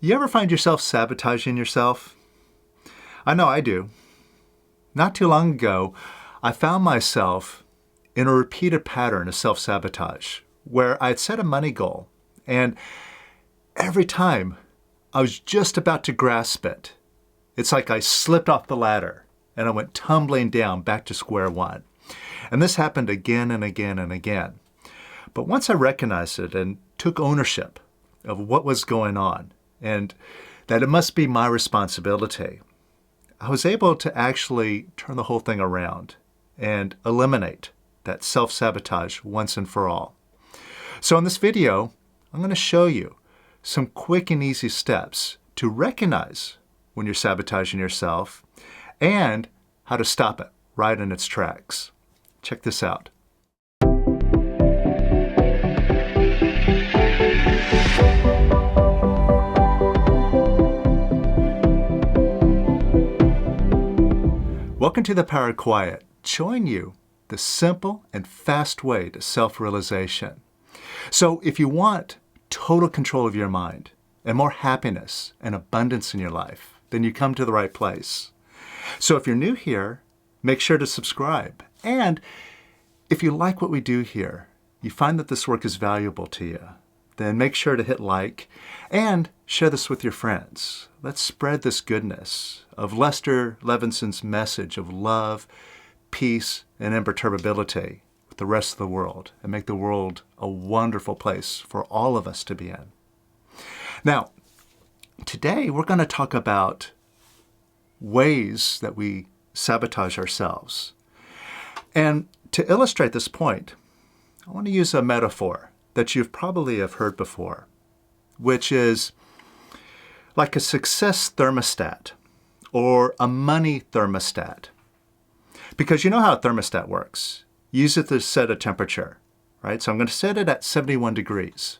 You ever find yourself sabotaging yourself? I know I do. Not too long ago, I found myself in a repeated pattern of self-sabotage where I'd set a money goal, and every time I was just about to grasp it, it's like I slipped off the ladder and I went tumbling down back to square one. And this happened again and again and again. But once I recognized it and took ownership of what was going on and that it must be my responsibility, I was able to actually turn the whole thing around and eliminate that self-sabotage once and for all. So in this video, I'm going to show you some quick and easy steps to recognize when you're sabotaging yourself and how to stop it right in its tracks. Check this out. Welcome to the Power of Quiet, showing you the simple and fast way to self-realization. So if you want total control of your mind and more happiness and abundance in your life, then you come to the right place. So if you're new here, make sure to subscribe. And if you like what we do here, you find that this work is valuable to you, then make sure to hit like and share this with your friends. Let's spread this goodness of Levenson's message of love, peace, and imperturbability with the rest of the world and make the world a wonderful place for all of us to be in. Now, today we're going to talk about ways that we sabotage ourselves. And to illustrate this point, I want to use a metaphor that you've probably have heard before, which is like a success thermostat or a money thermostat. Because you know how a thermostat works. Use it to set a temperature, right? So I'm going to set it at 71 degrees.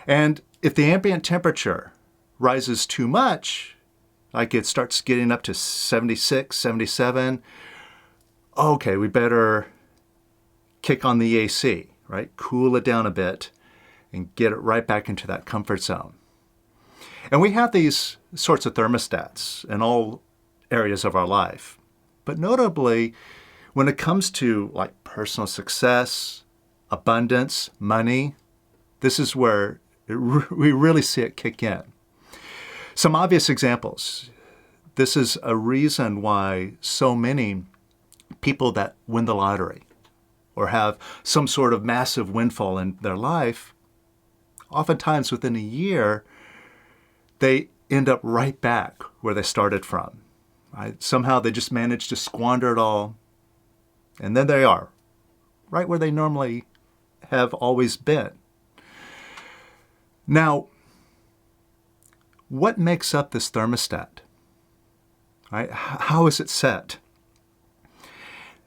And if the ambient temperature rises too much, like it starts getting up to 76, 77, okay, we better kick on the AC, right? Cool it down a bit and get it right back into that comfort zone. And we have these sorts of thermostats in all areas of our life. But notably, when it comes to like personal success, abundance, money, this is where we really see it kick in. Some obvious examples. This is a reason why so many people that win the lottery or have some sort of massive windfall in their life, oftentimes within a year, they end up right back where they started from. Right? Somehow they just manage to squander it all, and then they are right where they normally have always been. Now, what makes up this thermostat? Right? How is it set?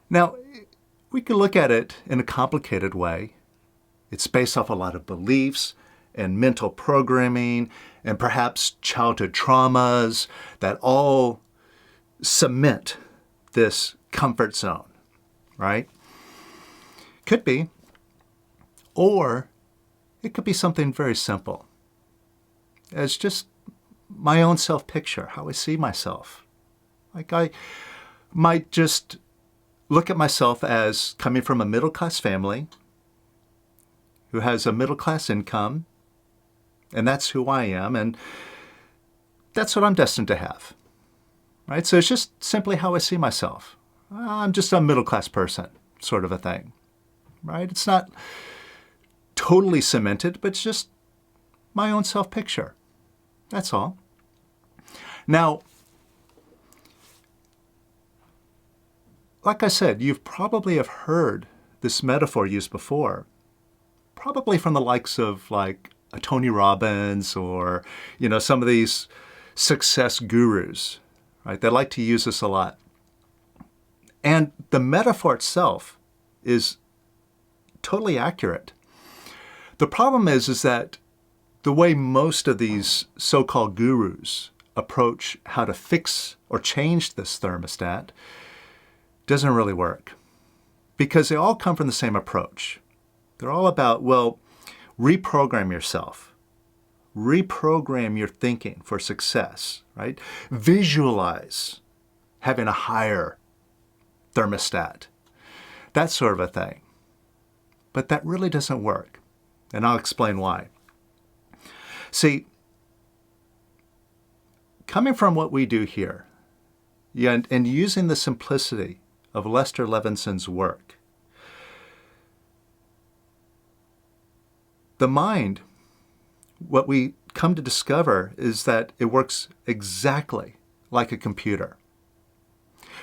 Now, we can look at it in a complicated way. It's based off a lot of beliefs and mental programming and perhaps childhood traumas that all cement this comfort zone, right? Could be. Or it could be something very simple. It's just my own self-picture, how I see myself. Like I might just look at myself as coming from a middle-class family who has a middle-class income, and that's who I am, and that's what I'm destined to have, right? So it's just simply how I see myself. I'm just a middle-class person, sort of a thing, right? It's not totally cemented, but it's just my own self-picture. That's all. Now, like I said, you've probably have heard this metaphor used before, probably from the likes of like a Tony Robbins or, some of these success gurus, right? They like to use this a lot. And the metaphor itself is totally accurate. The problem is that the way most of these so-called gurus approach how to fix or change this thermostat doesn't really work because they all come from the same approach. They're all about, well, reprogram yourself. reprogram your thinking for success, right? Visualize having a higher thermostat, that sort of a thing. But that really doesn't work, and I'll explain why. See, coming from what we do here, and using the simplicity of Lester Levenson's work, the mind, what we come to discover is that it works exactly like a computer.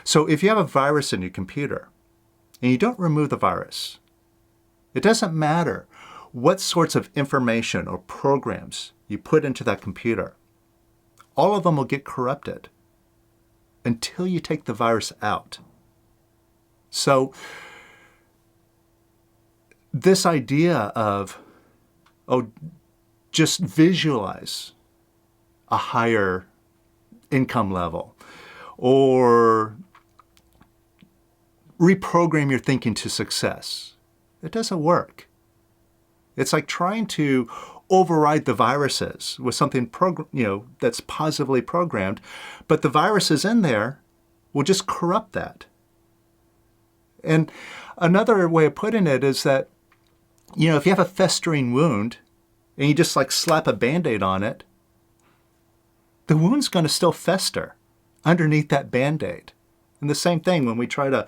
So if you have a virus in your computer and you don't remove the virus, it doesn't matter what sorts of information or programs you put into that computer. All of them will get corrupted until you take the virus out. So this idea of, just visualize a higher income level, or reprogram your thinking to success, it doesn't work. It's like trying to override the viruses with something that's positively programmed, but the viruses in there will just corrupt that. And another way of putting it is that, if you have a festering wound and you just like slap a Band-Aid on it, the wound's going to still fester underneath that Band-Aid. And the same thing when we try to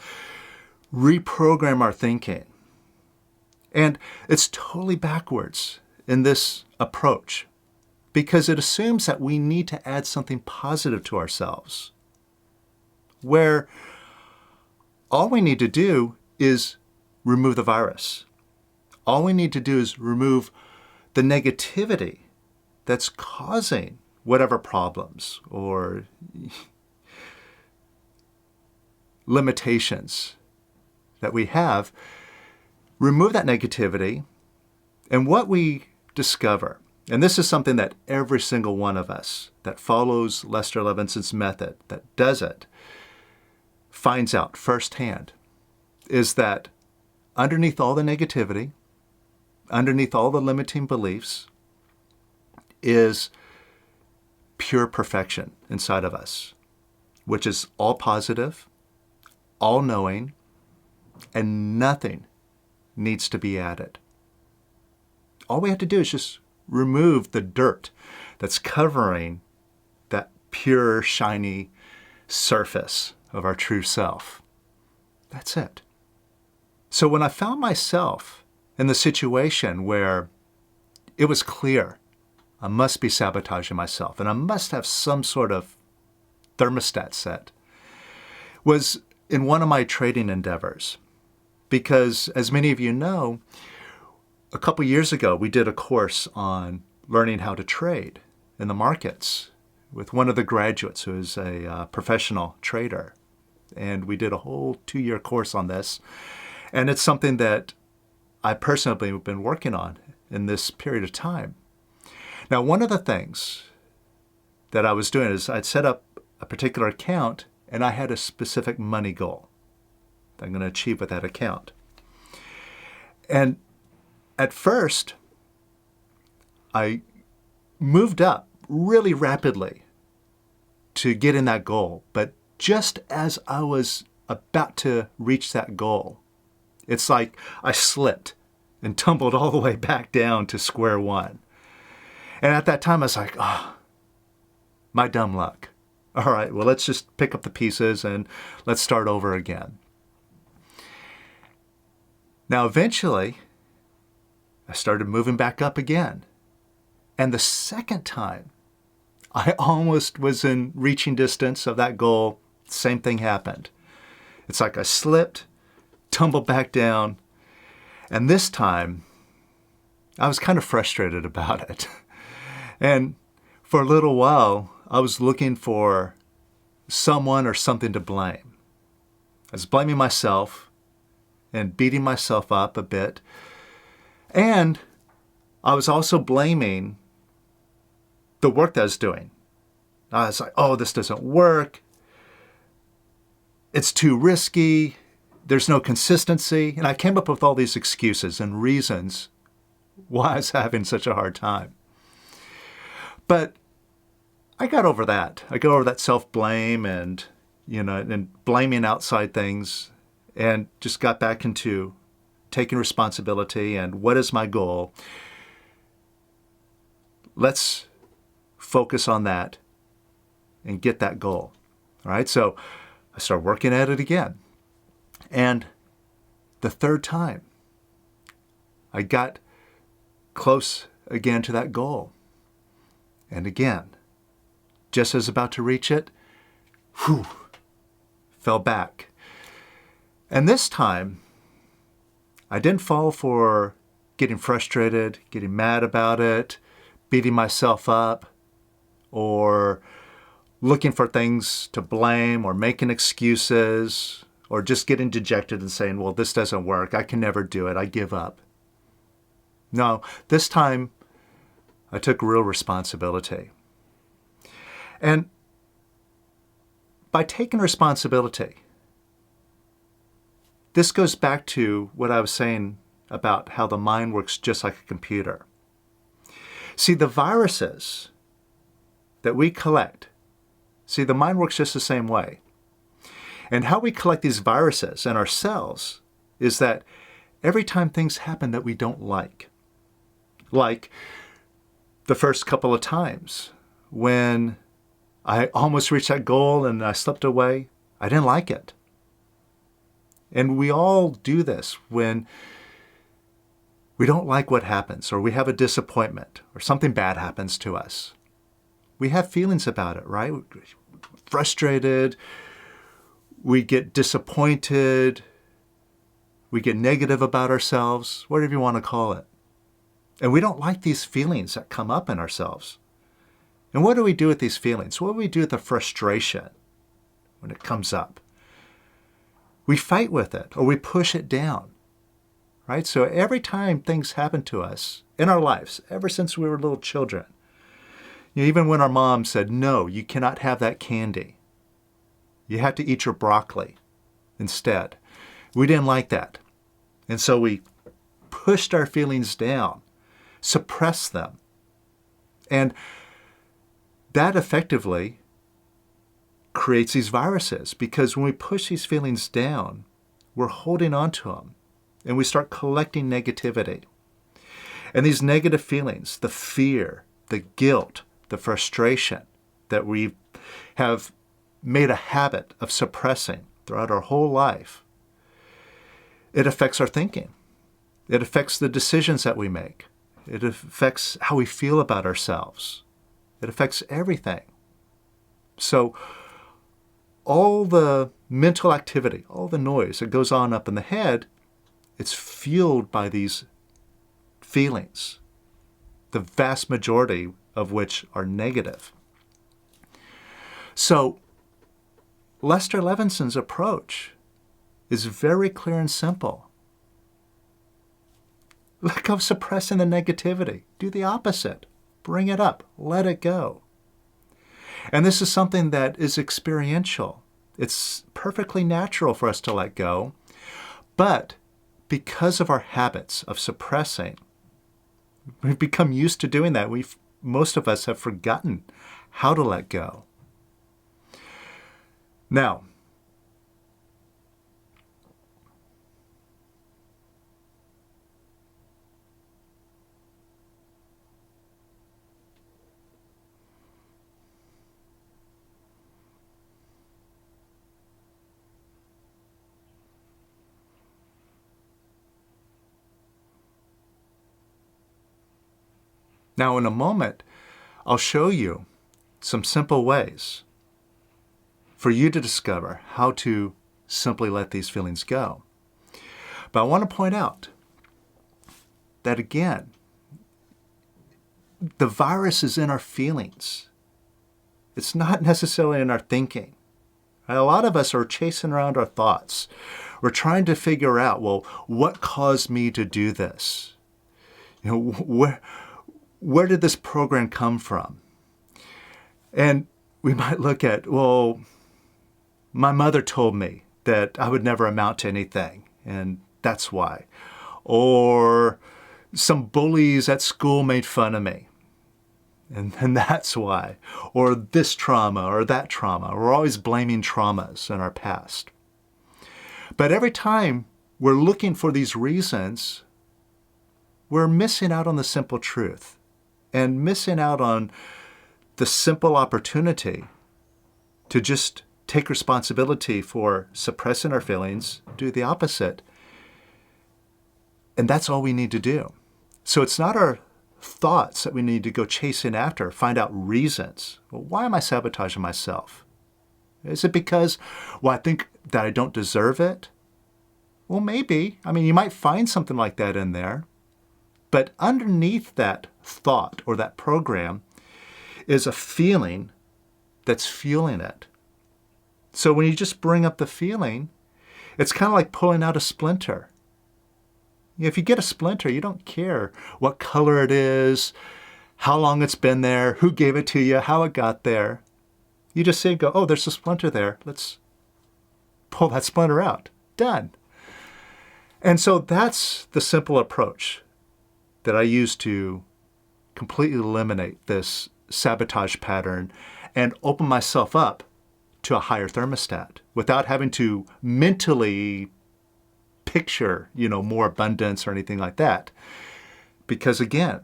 reprogram our thinking. And it's totally backwards in this approach, because it assumes that we need to add something positive to ourselves, where all we need to do is remove the virus. All we need to do is remove the negativity that's causing whatever problems or limitations that we have. Remove that negativity, and what we discover, and this is something that every single one of us that follows Lester Levenson's method, that does it, finds out firsthand, is that underneath all the negativity, underneath all the limiting beliefs, is pure perfection inside of us, which is all positive, all knowing, and nothing needs to be added. All we have to do is just remove the dirt that's covering that pure, shiny surface of our true self. That's it. So when I found myself in the situation where it was clear I must be sabotaging myself and I must have some sort of thermostat set, was in one of my trading endeavors. Because as many of you know, a couple years ago, we did a course on learning how to trade in the markets with one of the graduates who is a professional trader. And we did a whole 2-year course on this. And it's something that I personally have been working on in this period of time. Now, one of the things that I was doing is I'd set up a particular account and I had a specific money goal that I'm going to achieve with that account. And at first, I moved up really rapidly to get in that goal. But just as I was about to reach that goal, it's like I slipped and tumbled all the way back down to square one. And at that time, I was like, my dumb luck. All right, well, let's just pick up the pieces and let's start over again. Now, eventually, I started moving back up again. And the second time, I almost was in reaching distance of that goal. Same thing happened. It's like I slipped, tumbled back down, and this time, I was kind of frustrated about it. And for a little while, I was looking for someone or something to blame. I was blaming myself and beating myself up a bit. And I was also blaming the work that I was doing. I was like, this doesn't work. It's too risky. There's no consistency. And I came up with all these excuses and reasons why I was having such a hard time. But I got over that. I got over that self-blame and, and blaming outside things, and just got back into taking responsibility and what is my goal. Let's focus on that and get that goal. All right, so I started working at it again. And the third time, I got close again to that goal. And again, just as about to reach it, fell back. And this time, I didn't fall for getting frustrated, getting mad about it, beating myself up, or looking for things to blame, or making excuses, or just getting dejected and saying, well, this doesn't work. I can never do it. I give up. No, this time I took real responsibility. And by taking responsibility, this goes back to what I was saying about how the mind works just like a computer. See, the viruses that we collect, the mind works just the same way. And how we collect these viruses in our cells is that every time things happen that we don't like the first couple of times when I almost reached that goal and I slipped away, I didn't like it. And we all do this when we don't like what happens, or we have a disappointment, or something bad happens to us. We have feelings about it, right? We're frustrated, we get disappointed, we get negative about ourselves, whatever you want to call it. And we don't like these feelings that come up in ourselves. And what do we do with these feelings? What do we do with the frustration when it comes up? We fight with it, or we push it down, right? So every time things happen to us in our lives, ever since we were little children, even when our mom said, no, you cannot have that candy. You have to eat your broccoli instead. We didn't like that. And so we pushed our feelings down, suppressed them. And that effectively creates these viruses, because when we push these feelings down, we're holding on to them, and we start collecting negativity. And these negative feelings, the fear, the guilt, the frustration that we have made a habit of suppressing throughout our whole life, it affects our thinking. It affects the decisions that we make. It affects how we feel about ourselves. It affects everything. So all the mental activity, all the noise that goes on up in the head, it's fueled by these feelings, the vast majority of which are negative. So Lester Levenson's approach is very clear and simple. Let go of suppressing the negativity. Do the opposite. Bring it up. Let it go. And this is something that is experiential. It's perfectly natural for us to let go. But because of our habits of suppressing, we've become used to doing that. Most of us have forgotten how to let go. Now, in a moment, I'll show you some simple ways for you to discover how to simply let these feelings go. But I want to point out that, again, the virus is in our feelings. It's not necessarily in our thinking. A lot of us are chasing around our thoughts. We're trying to figure out, well, what caused me to do this? Where did this program come from? And we might look at, well, my mother told me that I would never amount to anything, and that's why. Or some bullies at school made fun of me. And that's why. Or this trauma or that trauma. We're always blaming traumas in our past. But every time we're looking for these reasons, we're missing out on the simple truth and missing out on the simple opportunity to just take responsibility for suppressing our feelings, do the opposite. And that's all we need to do. So it's not our thoughts that we need to go chasing after, find out reasons. Well, why am I sabotaging myself? Is it because, well, I think that I don't deserve it? Well, maybe. I mean, you might find something like that in there. But underneath that thought or that program is a feeling that's fueling it. So when you just bring up the feeling, it's kind of like pulling out a splinter. If you get a splinter, you don't care what color it is, how long it's been there, who gave it to you, how it got there. You just say, go, oh, there's a splinter there. Let's pull that splinter out. Done. And so that's the simple approach that I use to completely eliminate this sabotage pattern and open myself up to a higher thermostat without having to mentally picture, more abundance or anything like that. Because again,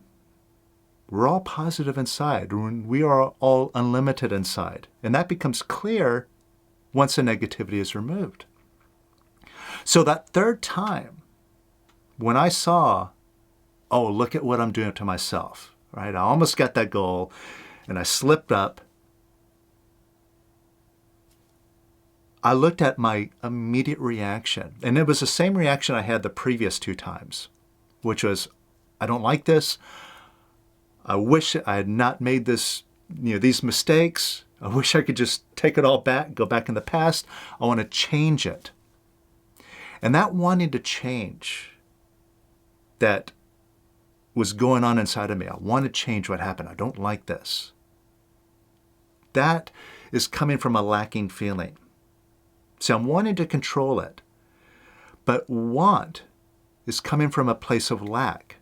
we're all positive inside. We are all unlimited inside. And that becomes clear once the negativity is removed. So that third time, when I saw, oh, look at what I'm doing to myself, right? I almost got that goal and I slipped up. I looked at my immediate reaction, and it was the same reaction I had the previous 2 times, which was, I don't like this. I wish I had not made these mistakes. I wish I could just take it all back, go back in the past. I want to change it. And that wanting to change that was going on inside of me. I want to change what happened. I don't like this. That is coming from a lacking feeling. So I'm wanting to control it. But want is coming from a place of lack.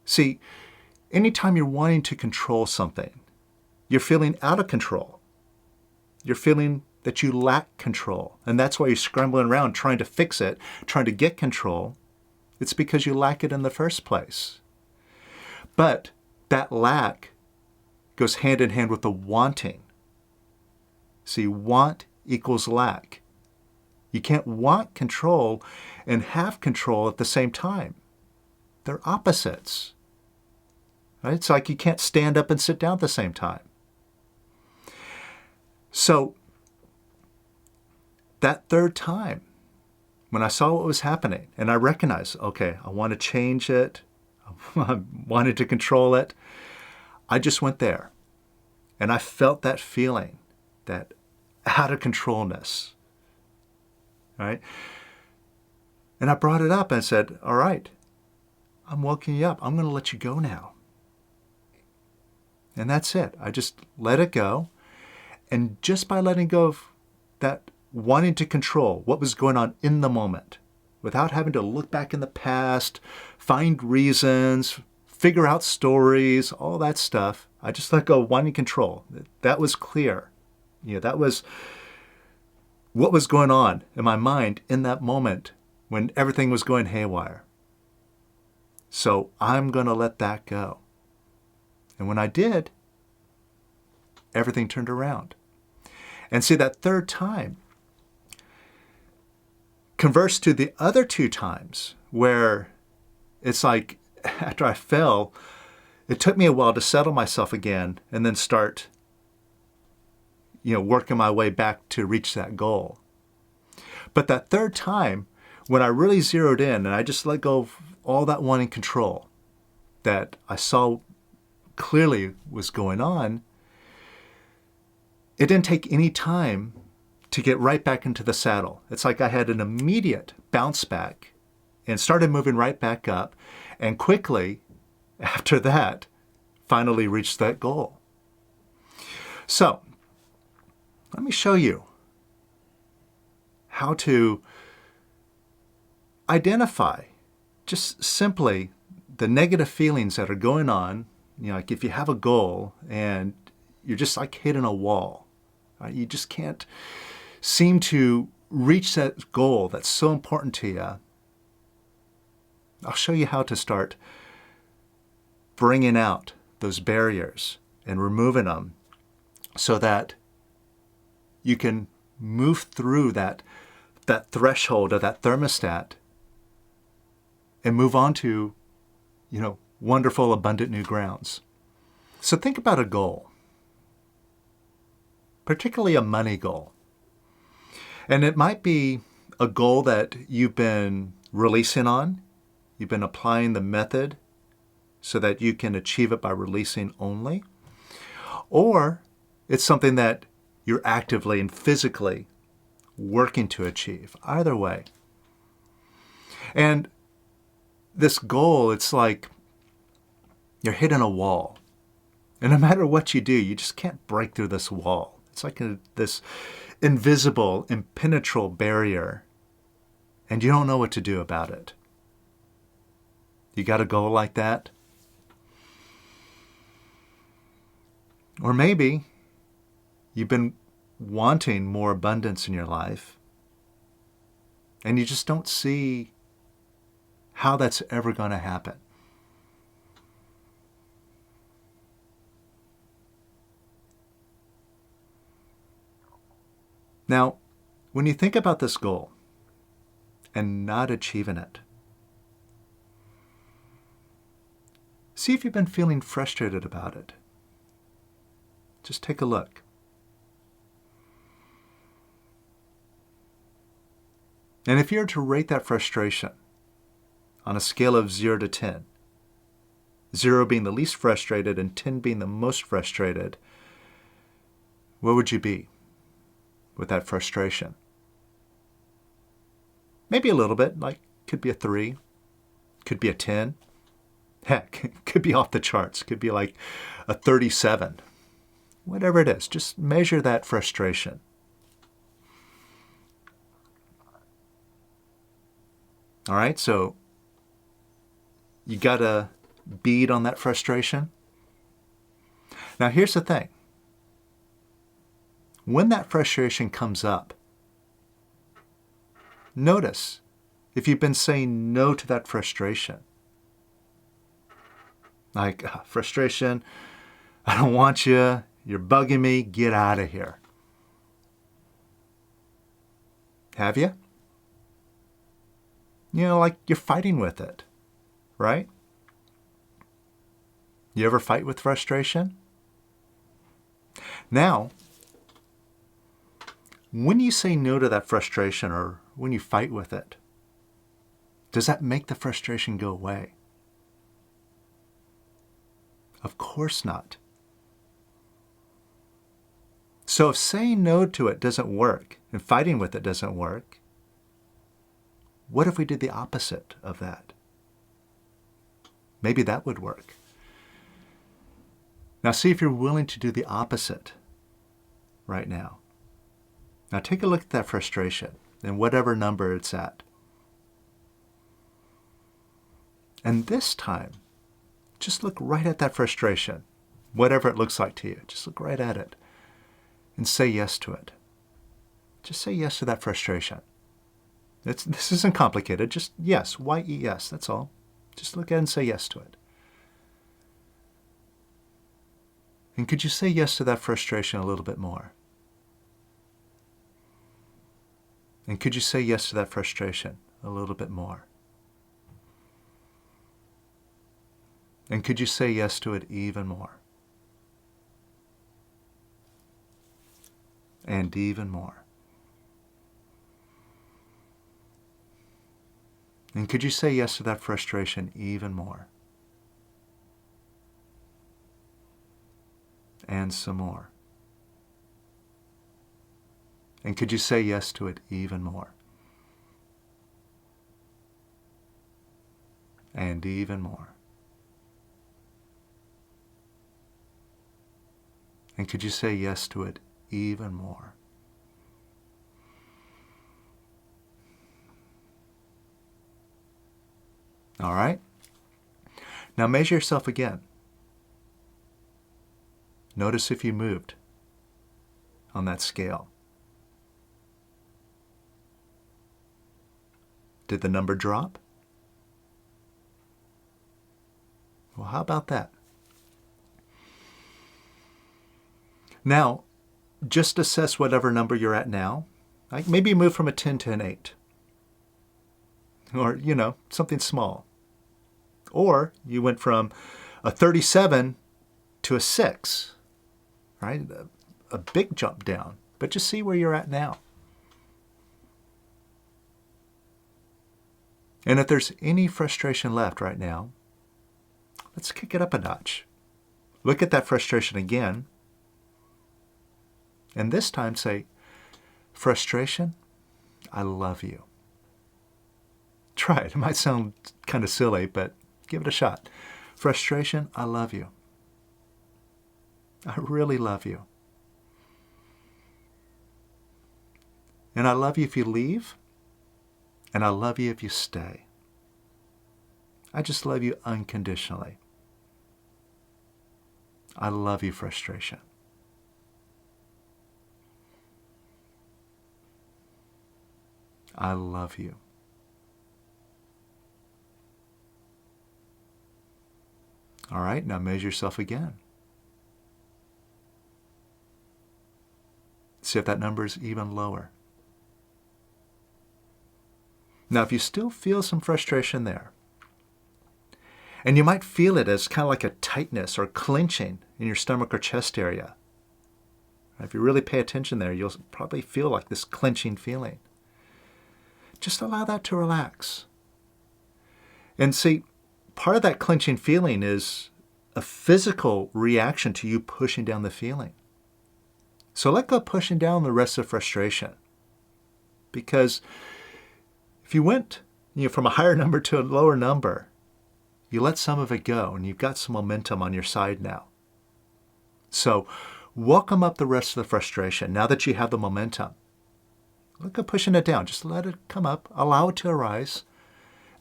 See, anytime you're wanting to control something, you're feeling out of control. You're feeling that you lack control. And that's why you're scrambling around trying to fix it, trying to get control. It's because you lack it in the first place. But that lack goes hand in hand with the wanting. See, want equals lack. You can't want control and have control at the same time. They're opposites. Right? It's like you can't stand up and sit down at the same time. So that third time, when I saw what was happening and I recognized, okay, I want to change it, I wanted to control it, I just went there. And I felt that feeling, that out of controlness, right? And I brought it up and said, all right, I'm woken you up. I'm going to let you go now. And that's it. I just let it go. And just by letting go of that wanting to control what was going on in the moment, without having to look back in the past, find reasons, figure out stories, all that stuff, I just let go of wanting control. That was clear. That was what was going on in my mind in that moment when everything was going haywire. So I'm going to let that go. And when I did, everything turned around. And see, that third time, converse to the other 2 times where it's like after I fell, it took me a while to settle myself again and then start working my way back to reach that goal. But that third time, when I really zeroed in and I just let go of all that wanting control that I saw clearly was going on, it didn't take any time to get right back into the saddle. It's like I had an immediate bounce back and started moving right back up, and quickly after that, finally reached that goal. So, let me show you how to identify just simply the negative feelings that are going on, like if you have a goal and you're just like hitting a wall, right? You just can't seem to reach that goal that's so important to you. I'll show you how to start bringing out those barriers and removing them so that you can move through that threshold or that thermostat and move on to, wonderful, abundant new grounds. So think about a goal, particularly a money goal. And it might be a goal that you've been releasing on. You've been applying the method so that you can achieve it by releasing only. Or it's something that you're actively and physically working to achieve. Either way. And this goal, it's like you're hitting a wall. And no matter what you do, you just can't break through this wall. It's like this invisible, impenetrable barrier, and you don't know what to do about it. You got a goal like that? Or maybe you've been wanting more abundance in your life, and you just don't see how that's ever going to happen. Now, when you think about this goal and not achieving it, see if you've been feeling frustrated about it. Just take a look. And if you were to rate that frustration on a scale of 0 to 10, 0 being the least frustrated and 10 being the most frustrated, where would you be with that frustration? Maybe a little bit, like could be a 3, could be a 10. Heck, could be off the charts, could be like a 37. Whatever it is, just measure that frustration. All right, so you got a bead on that frustration. Now here's the thing. When that frustration comes up, notice if you've been saying no to that frustration. Like, frustration, I don't want you, you're bugging me, get out of here. Have you? Like you're fighting with it, right? You ever fight with frustration? Now, when you say no to that frustration or when you fight with it, does that make the frustration go away? Of course not. So if saying no to it doesn't work and fighting with it doesn't work, what if we did the opposite of that? Maybe that would work. Now see if you're willing to do the opposite right now. Now take a look at that frustration and whatever number it's at. And this time, just look right at that frustration, whatever it looks like to you. Just look right at it and say yes to it. Just say yes to that frustration. This isn't complicated. Just yes, Y-E-S, that's all. Just look at it and say yes to it. And could you say yes to that frustration a little bit more? And could you say yes to that frustration a little bit more? And could you say yes to it even more? And even more. And could you say yes to that frustration even more? And some more. And could you say yes to it even more? And even more. And could you say yes to it even more? All right? Now measure yourself again. Notice if you moved on that scale. Did the number drop? Well, how about that? Now, just assess whatever number you're at now. Like maybe you move from a 10 to an 8. Or, something small. Or you went from a 37 to a 6, right? A big jump down. But just see where you're at now. And if there's any frustration left right now, let's kick it up a notch. Look at that frustration again. And this time say, frustration, I love you. Try it. It might sound kind of silly, but give it a shot. Frustration, I love you. I really love you. And I love you if you leave, and I love you if you stay. I just love you unconditionally. I love you, frustration. I love you. All right, now measure yourself again. See if that number is even lower. Now, if you still feel some frustration there, and you might feel it as kind of like a tightness or clenching in your stomach or chest area. If you really pay attention there, you'll probably feel like this clenching feeling. Just allow that to relax. And see, part of that clenching feeling is a physical reaction to you pushing down the feeling. So let go pushing down the rest of frustration. Because if you went from a higher number to a lower number, you let some of it go and you've got some momentum on your side now. So welcome up the rest of the frustration now that you have the momentum. Look at pushing it down. Just let it come up. Allow it to arise.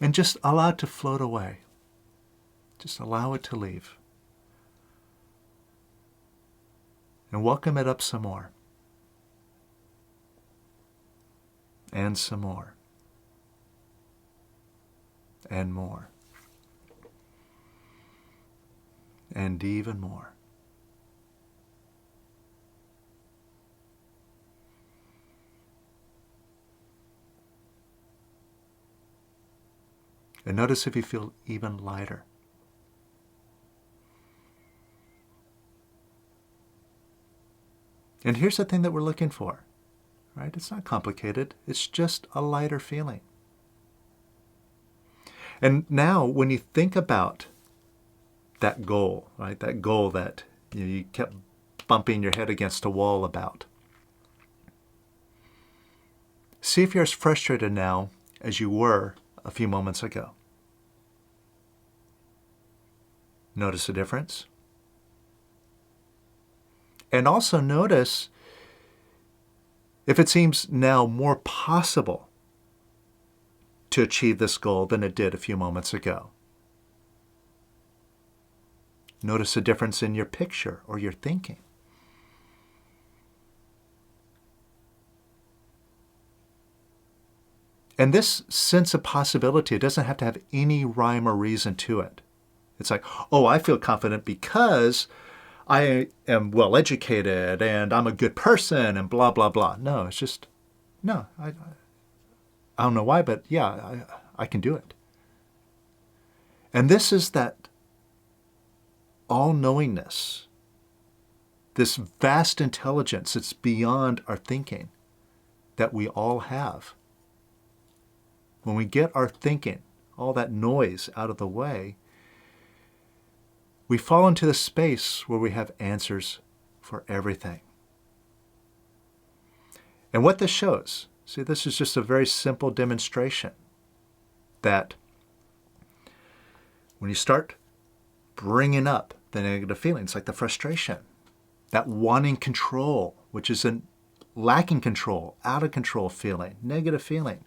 And just allow it to float away. Just allow it to leave. And welcome it up some more. And some more. And more. And even more. And notice if you feel even lighter. And here's the thing that we're looking for, right? It's not complicated. It's just a lighter feeling. And now when you think about that goal, right? That goal that you kept bumping your head against a wall about. See if you're as frustrated now as you were a few moments ago. Notice a difference. And also notice if it seems now more possible to achieve this goal than it did a few moments ago. Notice a difference in your picture or your thinking. And this sense of possibility, it doesn't have to have any rhyme or reason to it. It's like, oh, I feel confident because I am well educated and I'm a good person and blah, blah, blah. No, it's just, no, I don't know why, but yeah, I can do it. And this is that all-knowingness, this vast intelligence that's beyond our thinking that we all have. When we get our thinking, all that noise out of the way, we fall into the space where we have answers for everything. And what this shows, see, this is just a very simple demonstration that when you start bringing up the negative feelings, like the frustration, that wanting control, which is a lacking control, out of control feeling, negative feeling,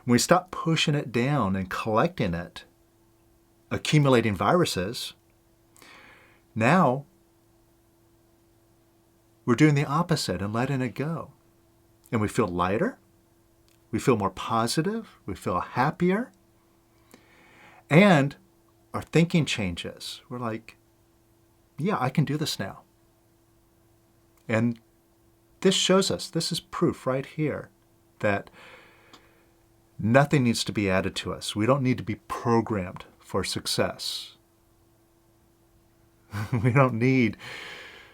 when we stop pushing it down and collecting it, accumulating viruses, now we're doing the opposite and letting it go. And we feel lighter. We feel more positive. We feel happier. And our thinking changes. We're like, yeah, I can do this now. And this shows us, this is proof right here, that nothing needs to be added to us. We don't need to be programmed for success. We don't need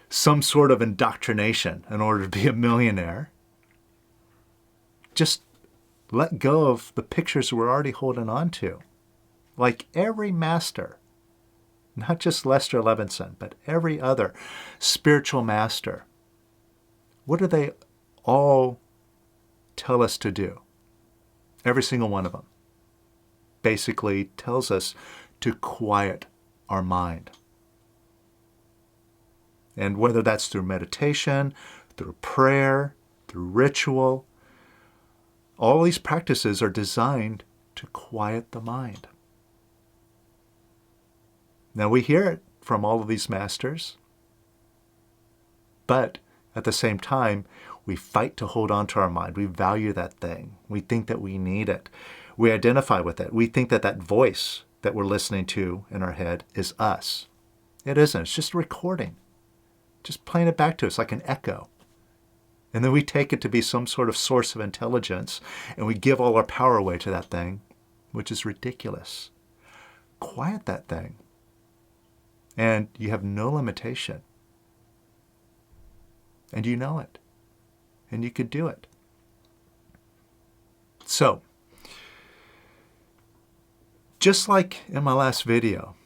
some sort of indoctrination in order to be a millionaire. Just let go of the pictures we're already holding on to. Like every master, not just Lester Levenson, but every other spiritual master. What do they all tell us to do? Every single one of them basically tells us to quiet our mind. And whether that's through meditation, through prayer, through ritual, all these practices are designed to quiet the mind. Now we hear it from all of these masters, but at the same time, we fight to hold on to our mind. We value that thing. We think that we need it. We identify with it. We think that that voice that we're listening to in our head is us. It isn't. It's just a recording. Just playing it back to us like an echo. And then we take it to be some sort of source of intelligence, and we give all our power away to that thing, which is ridiculous. Quiet that thing. And you have no limitation. And you know it. And you could do it. So, just like in my last video,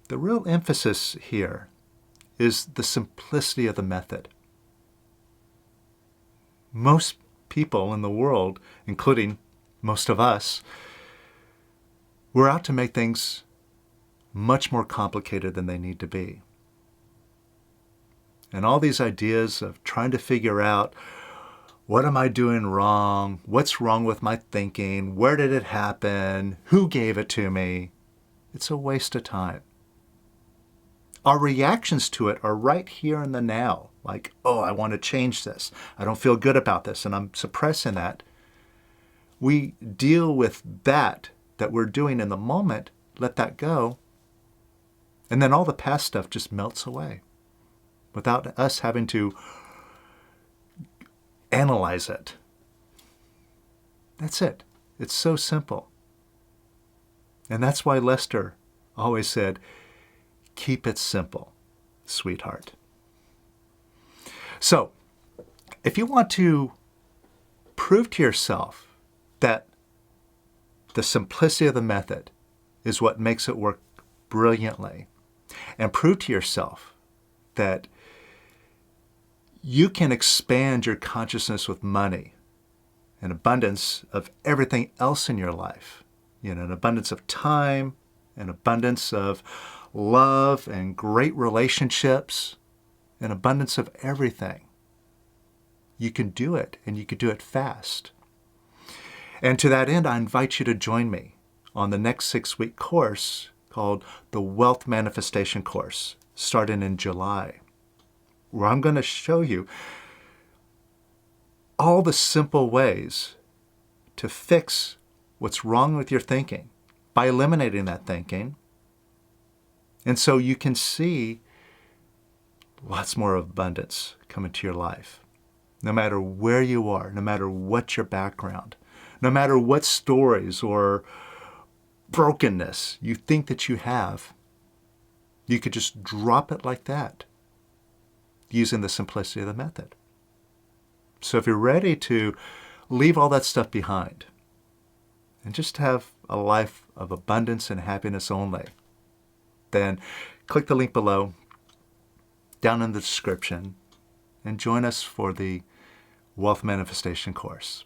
the real emphasis here is the simplicity of the method. Most people in the world, including most of us, we're out to make things much more complicated than they need to be. And all these ideas of trying to figure out, what am I doing wrong? What's wrong with my thinking? Where did it happen? Who gave it to me? It's a waste of time. Our reactions to it are right here in the now. Like, oh, I want to change this. I don't feel good about this, and I'm suppressing that. We deal with that we're doing in the moment, let that go, and then all the past stuff just melts away without us having to analyze it. That's it. It's so simple. And that's why Lester always said, keep it simple, sweetheart. So, if you want to prove to yourself that the simplicity of the method is what makes it work brilliantly, and prove to yourself that you can expand your consciousness with money, an abundance of everything else in your life, an abundance of time, an abundance of love and great relationships, an abundance of everything. You can do it, and you can do it fast. And to that end, I invite you to join me on the next 6-week course called the Wealth Manifestation Course, starting in July, where I'm going to show you all the simple ways to fix what's wrong with your thinking by eliminating that thinking. And so you can see lots more abundance come into your life, no matter where you are, no matter what your background, no matter what stories or brokenness you think that you have. You could just drop it like that using the simplicity of the method. So if you're ready to leave all that stuff behind and just have a life of abundance and happiness only, then click the link below, down in the description, and join us for the Wealth Manifestation course.